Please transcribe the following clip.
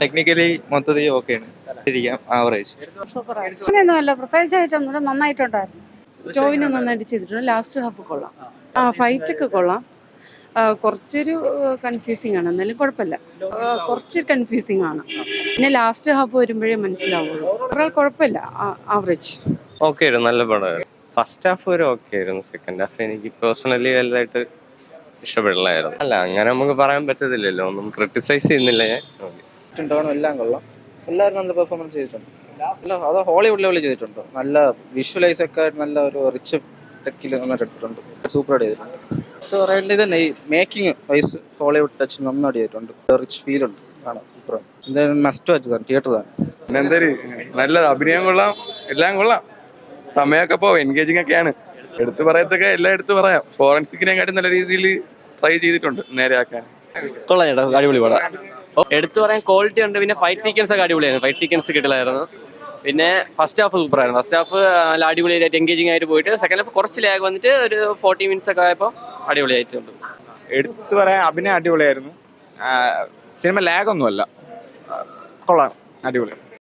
Technically മൊത്തത്തിൽ ഓക്കെയാണ്, average. അങ്ങനെയൊന്നുമല്ല, പ്രത്യേകിച്ചായിട്ടൊന്നുമില്ല, നന്നായിട്ടുണ്ടായിരുന്നു. ടോവിനെ നന്നായിട്ട് ചെയ്തിട്ടുണ്ട്. ലാസ്റ്റ് ഹാഫ് കൊള്ളാം. ഫൈറ്റൊക്കെ കൊള്ളാം. കുറച്ചൊരു കൺഫ്യൂസിങ് ആണ്, എന്നാലും കുഴപ്പമില്ല. കുറച്ച് കൺഫ്യൂസിങ് ആണ്, പിന്നെ ലാസ്റ്റ് ഹാഫ് വരുമ്പോഴേ മനസ്സിലാവുള്ളൂ. ഒരാൾ കുഴപ്പമില്ല, ആവറേജ്. ഓക്കെ ആയിരുന്നു, നല്ല പടമായിരുന്നു. ഫസ്റ്റ് ഹാഫ് വരെ ഓക്കെ ആയിരുന്നു. സെക്കൻഡ് ഹാഫ് എനിക്ക് പേഴ്സണലി വലുതായിട്ട് ഇഷ്ടപ്പെടില്ലായിരുന്നു. അല്ല, അങ്ങനെ നമുക്ക് പറയാൻ പറ്റത്തില്ലല്ലോ, ഒന്നും ക്രിട്ടിസൈസ് ചെയ്യുന്നില്ല ഞാൻ. ടോണും എല്ലാം കൊള്ളാം. എല്ലാവരും നല്ല പെർഫോമൻസ് ചെയ്തിട്ടുണ്ട്. അത് ഹോളിവുഡ് ലെവലിൽ ചെയ്തിട്ടുണ്ട്. നല്ല വിഷ്വലൈസ് ഒക്കെ ആയിട്ട് നല്ല ഒരു റിച്ച് ടെക്കിൽ നന്നായിട്ട് എടുത്തിട്ടുണ്ട്. സൂപ്പറായിട്ട് ചെയ്തിട്ടുണ്ട്. അത് പറയേണ്ടത് തന്നെ ഈ മേക്കിംഗ് വൈസ് ഹോളിവുഡ് ടച്ച് നന്നായിട്ട് ചെയ്തിട്ടുണ്ട്. റിച്ച് ഫീൽ ഉണ്ട്, കാണാം, സൂപ്പറാണ്. എന്തായാലും മസ്റ്റ് വാച്ച് തിയേറ്റർ തന്നെ. പിന്നെ എന്തായാലും നല്ല അഭിനയം കൊള്ളാം, എല്ലാം കൊള്ളാം. സമയമൊക്കെ പോവും, എൻഗേജിങ് ഒക്കെയാണ്. എടുത്തു പറയത്തൊക്കെ എല്ലാം എടുത്തു പറയാം. ഫോറൻസിക്കിനെക്കാട്ടും നല്ല രീതിയിൽ ട്രൈ ചെയ്തിട്ടുണ്ട് നേരെയാക്കാൻ. കൊള്ളാം ചേട്ടാ, അടിപൊളി പടം. എടുത്തു പറയാൻ ക്വാളിറ്റി ഉണ്ട്. പിന്നെ ഫൈറ്റ് സീക്വൻസ് ഒക്കെ അടിപൊളിയായിരുന്നു. ഫൈറ്റ് സീക്വൻസ് കിട്ടില്ലായിരുന്നു. പിന്നെ ഫസ്റ്റ് ഹാഫ് സൂപ്പറായിരുന്നു. ഫസ്റ്റ് ഹാഫ് നല്ല അടിപൊളിയായിട്ട് എൻഗേജിങ് ആയിട്ട് പോയിട്ട് സെക്കൻഡ് ഹാഫ് കുറച്ച് ലാഗ് വന്നിട്ട് ഒരു 40 മിനിറ്റ്സ് ഒക്കെ ആയപ്പോൾ അടിപൊളിയായിട്ടുണ്ട്. എടുത്തു പറയാൻ അഭിനയം അടിപൊളിയായിരുന്നു. സിനിമ ലാഗൊന്നുമല്ല, കൊള്ളാം, അടിപൊളി.